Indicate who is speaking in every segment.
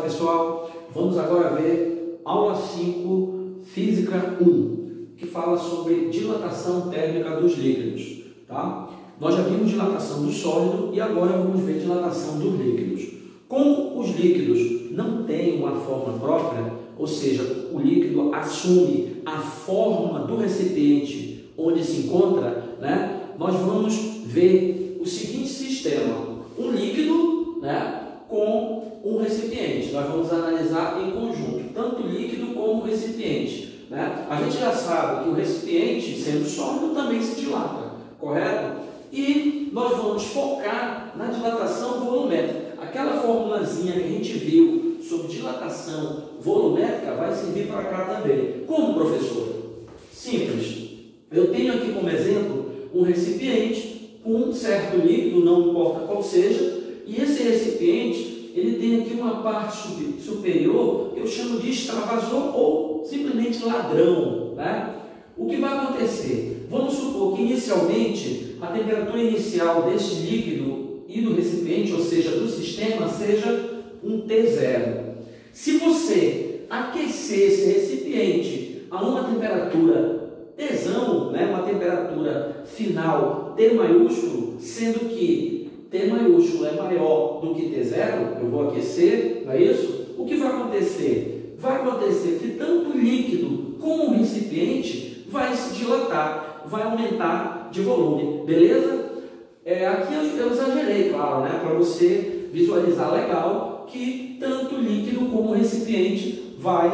Speaker 1: Pessoal, vamos agora ver aula 5, Física 1, que fala sobre dilatação térmica dos líquidos, tá? Nós já vimos dilatação do sólido e agora vamos ver dilatação dos líquidos. Como os líquidos não têm uma forma própria, ou seja, o líquido assume a forma do recipiente onde se encontra, né? Nós vamos ver o seguinte sistema: um líquido, né, com um recipiente. Nós vamos analisar em conjunto, tanto o líquido como o recipiente, né? A gente já sabe que o recipiente, sendo sólido, também se dilata, correto? E nós vamos focar na dilatação volumétrica. Aquela formulazinha que a gente viu sobre dilatação volumétrica vai servir para cá também. Como, professor? Simples. Eu tenho aqui como exemplo um recipiente com um certo líquido, não importa qual seja, e esse recipiente ele tem aqui uma parte superior que eu chamo de extravasor ou simplesmente ladrão, né? O que vai acontecer? Vamos supor que inicialmente a temperatura inicial deste líquido e do recipiente, ou seja, do sistema, seja um T0. Se você aquecer esse recipiente a uma temperatura Tsão, né, uma temperatura final T maiúsculo, sendo que T maiúsculo é maior do que T0, eu vou aquecer, não é isso? O que vai acontecer? Vai acontecer que tanto o líquido como o recipiente vai se dilatar, vai aumentar de volume, beleza? Aqui eu exagerei, claro, né, para você visualizar legal que tanto o líquido como o recipiente vai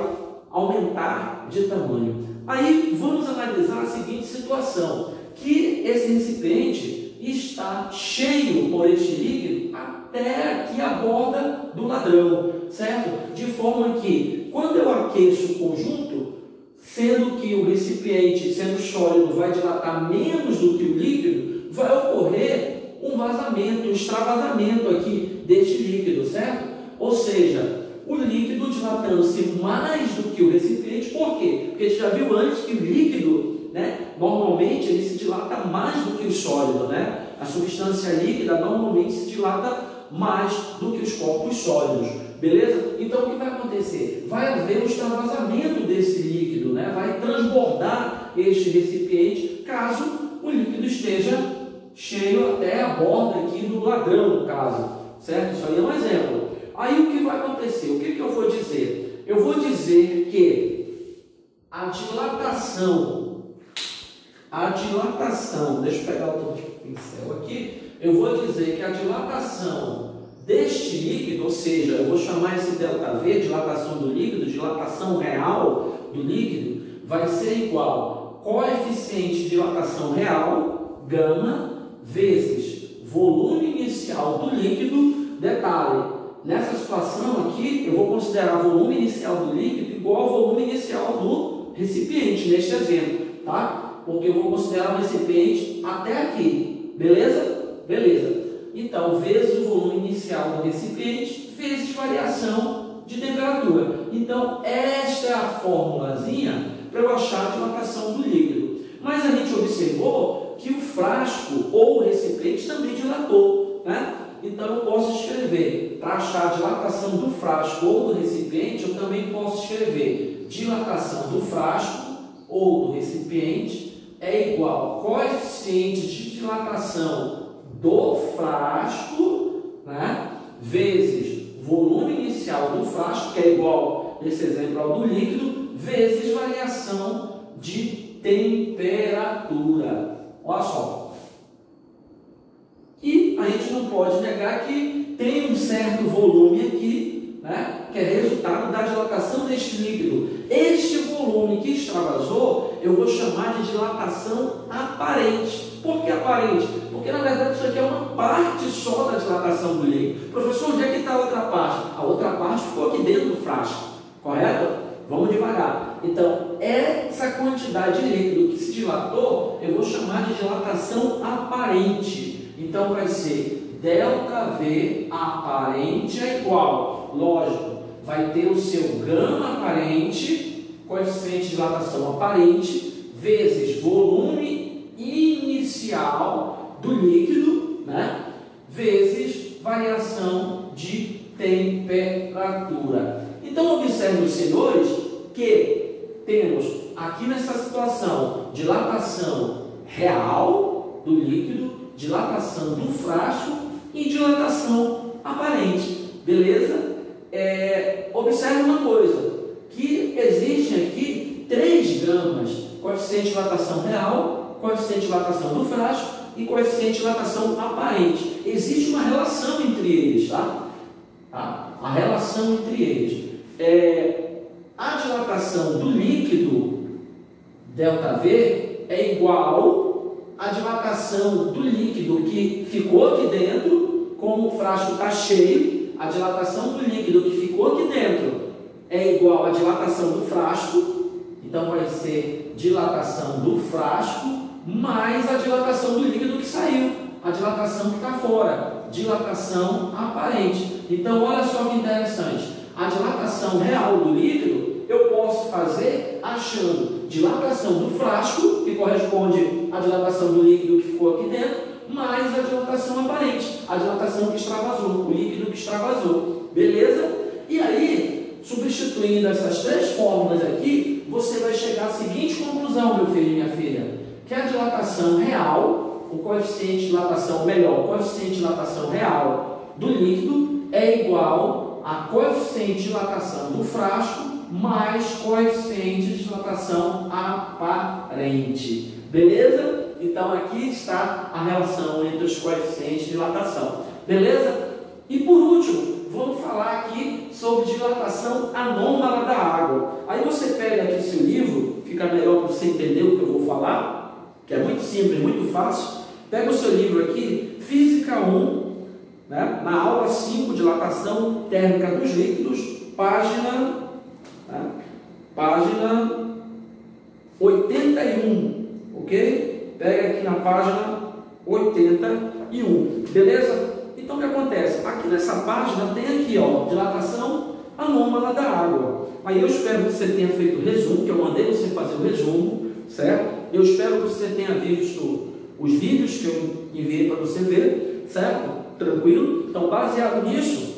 Speaker 1: aumentar de tamanho. Aí vamos analisar a seguinte situação, que esse recipiente está cheio por este líquido até aqui a borda do ladrão, certo? De forma que, quando eu aqueço o conjunto, sendo que o recipiente, sendo sólido, vai dilatar menos do que o líquido, vai ocorrer um vazamento, um extravasamento aqui deste líquido, certo? Ou seja, o líquido dilatando-se mais do que o recipiente. Por quê? Porque a gente já viu antes que o líquido, né, normalmente ele se dilata mais do que o sólido, né? A substância líquida normalmente se dilata mais do que os corpos sólidos, beleza? Então o que vai acontecer? Vai haver um extravasamento desse líquido, né? Vai transbordar este recipiente caso o líquido esteja cheio até a borda aqui do ladrão, no caso, certo? Isso aí é um exemplo. Aí o que vai acontecer? O que eu vou dizer? Eu vou dizer que a dilatação, deixa eu pegar o pincel aqui, eu vou dizer que a dilatação deste líquido, ou seja, eu vou chamar esse ΔV, dilatação do líquido, dilatação real do líquido, vai ser igual coeficiente de dilatação real, gama, vezes volume inicial do líquido. Detalhe, nessa situação aqui, eu vou considerar volume inicial do líquido igual ao volume inicial do recipiente, neste exemplo, tá? Porque eu vou considerar o recipiente até aqui, beleza? Beleza. Então, vezes o volume inicial do recipiente, vezes variação de temperatura. Então, esta é a formulazinha para eu achar a dilatação do líquido. Mas a gente observou que o frasco ou o recipiente também dilatou, né? Então, eu posso escrever, para achar a dilatação do frasco ou do recipiente, eu também posso escrever dilatação do frasco ou do recipiente é igual coeficiente de dilatação do frasco, né, vezes volume inicial do frasco, que é igual, nesse exemplo, ao do líquido, vezes variação de temperatura. Olha só. E a gente não pode negar que tem um certo volume aqui, né, que é resultado da dilatação deste líquido. Este volume que extravasou, eu vou chamar de dilatação aparente. Por que aparente? Porque, na verdade, isso aqui é uma parte só da dilatação do líquido. Professor, onde é que está a outra parte? A outra parte ficou aqui dentro do frasco, correto? Vamos devagar. Então, essa quantidade de líquido que se dilatou, eu vou chamar de dilatação aparente. Então, vai ser ΔV aparente é igual, lógico, vai ter o seu gama aparente, coeficiente de dilatação aparente, vezes volume inicial do líquido, né, vezes variação de temperatura. Então, observe, senhores, que temos aqui nessa situação dilatação real do líquido, dilatação do frasco e dilatação aparente. Beleza? Observe uma coisa, que existem aqui 3 gamas: coeficiente de dilatação real, coeficiente de dilatação do frasco e coeficiente de dilatação aparente. Existe uma relação entre eles, tá? A relação entre eles. A dilatação do líquido, ΔV, é igual à dilatação do líquido que ficou aqui dentro, como o frasco está cheio, a dilatação do líquido que ficou aqui dentro é igual à dilatação do frasco, então vai ser dilatação do frasco mais a dilatação do líquido que saiu, a dilatação que está fora, dilatação aparente. Então, olha só que interessante, a dilatação real do líquido eu posso fazer achando dilatação do frasco, que corresponde à dilatação do líquido que ficou aqui dentro, mais a dilatação aparente, a dilatação que extravasou, o líquido que extravasou. Beleza? E aí, substituindo essas 3 fórmulas aqui, você vai chegar à seguinte conclusão, meu filho e minha filha, que a dilatação real, o coeficiente de dilatação, o coeficiente de dilatação real do líquido é igual a coeficiente de dilatação do frasco mais coeficiente de dilatação aparente. Beleza? Então aqui está a relação entre os coeficientes de dilatação. Beleza? E por último, vamos falar aqui sobre dilatação anômala da água. Aí você pega aqui seu livro, fica melhor para você entender o que eu vou falar, que é muito simples, muito fácil. Pega o seu livro aqui, Física 1, né, na aula 5, dilatação térmica dos líquidos, página 81, ok? Pega aqui na página 81, beleza? Então o que acontece? Aqui nessa página tem aqui, ó, dilatação anômala da água. Aí eu espero que você tenha feito o resumo, que eu mandei você fazer o resumo, certo? Eu espero que você tenha visto os vídeos que eu enviei para você ver, certo? Tranquilo? Então, baseado nisso,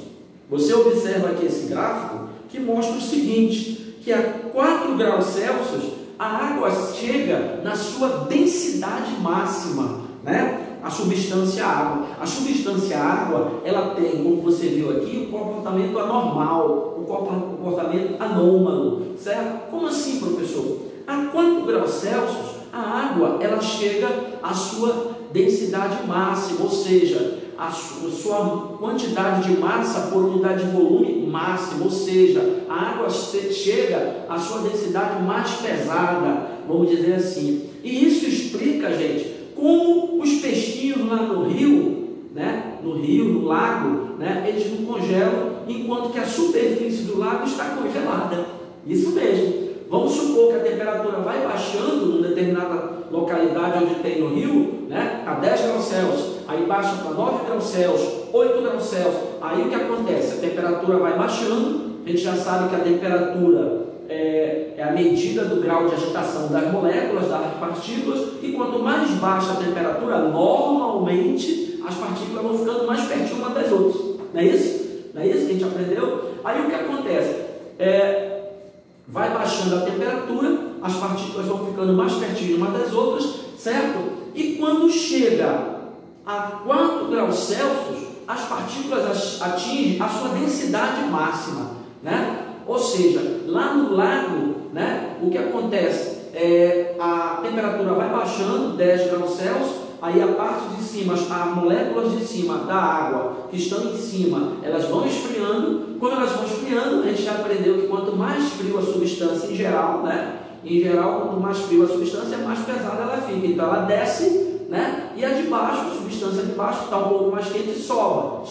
Speaker 1: você observa aqui esse gráfico que mostra o seguinte, que a 4 graus Celsius a água chega na sua densidade máxima, né? A substância água. A substância água, ela tem, como você viu aqui, um comportamento anormal, um comportamento anômalo, certo? Como assim, professor? A 4 graus Celsius, a água, ela chega à sua densidade máxima, ou seja, a sua quantidade de massa por unidade de volume máximo, ou seja, a água chega à sua densidade mais pesada, vamos dizer assim. E isso explica, gente, como os peixinhos lá no rio, né, no lago, né, eles não congelam, enquanto que a superfície do lago está congelada. Isso mesmo. Vamos supor que a temperatura vai baixando numa determinada localidade onde tem no rio, né, a 10 graus Celsius, aí baixa para 9 graus Celsius, 8 graus Celsius. Aí o que acontece? A temperatura vai baixando, a gente já sabe que a temperatura é a medida do grau de agitação das moléculas, das partículas, e quanto mais baixa a temperatura, normalmente as partículas vão ficando mais pertinho umas das outras. Não é isso? Não é isso que a gente aprendeu? Aí o que acontece? Vai baixando a temperatura, as partículas vão ficando mais pertinho umas das outras, certo? E quando chega a 4 graus Celsius, as partículas atingem a sua densidade máxima, né? Ou seja, lá no lago, né, o que acontece? A temperatura vai baixando 10 graus Celsius, aí a parte de cima, as moléculas de cima da água que estão em cima, elas vão esfriando. Quando elas vão esfriando, a gente já aprendeu que quanto mais frio a substância em geral, né? Em geral, quanto mais frio a substância, mais pesada ela fica. Então ela desce, né? E a de baixo, a substância de baixo, que está um pouco mais quente, sobe,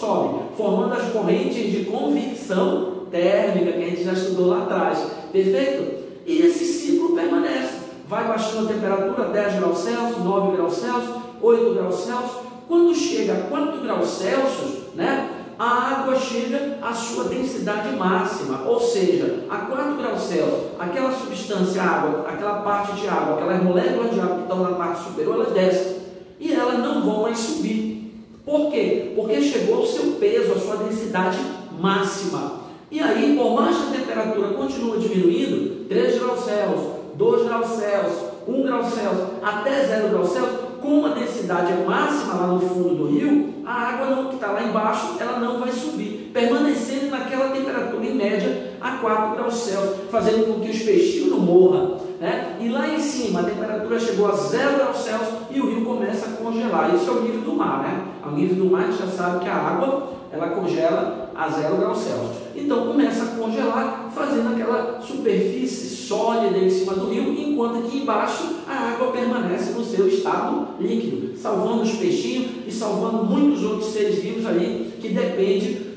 Speaker 1: formando as correntes de convecção térmica que a gente já estudou lá atrás. Perfeito? E esse ciclo permanece. Vai baixando a temperatura 10 graus Celsius, 9 graus Celsius, 8 graus Celsius. Quando chega a 4 graus Celsius, né, a água chega à sua densidade máxima, ou seja, a 4 graus Celsius, aquela substância água, aquela parte de água, aquelas moléculas de água que estão na parte superior, elas descem e elas não vão mais subir. Por quê? Porque chegou ao seu peso, a sua densidade máxima. E aí, por mais que a temperatura continue diminuindo, 3 graus Celsius, 2 graus Celsius, 1 grau Celsius, até 0 graus Celsius, como a densidade é máxima lá no fundo do rio, a água que está lá embaixo, ela não vai subir, permanecendo naquela temperatura em média a 4 graus Celsius, fazendo com que os peixinhos não morram, né? E lá em cima a temperatura chegou a 0 graus Celsius e o rio começa a congelar. Isso é o nível do mar, né? Ao nível do mar a gente já sabe que a água ela congela a 0 graus Celsius. Então começa a congelar, fazendo aquela superfície sólida em cima do rio, enquanto aqui embaixo a água permanece no seu estado líquido, salvando os peixinhos e salvando muitos outros seres vivos ali que dependem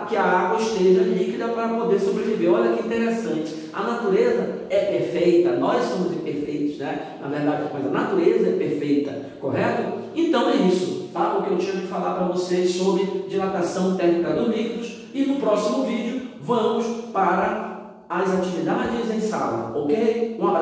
Speaker 1: que a água esteja líquida para poder sobreviver. Olha que interessante, a natureza é perfeita, nós somos imperfeitos, né? Na verdade, mas a natureza é perfeita, correto? Então é isso, tá? O que eu tinha que falar para vocês sobre dilatação térmica dos líquidos, e no próximo vídeo vamos para as atividades em sala, ok? Um abraço.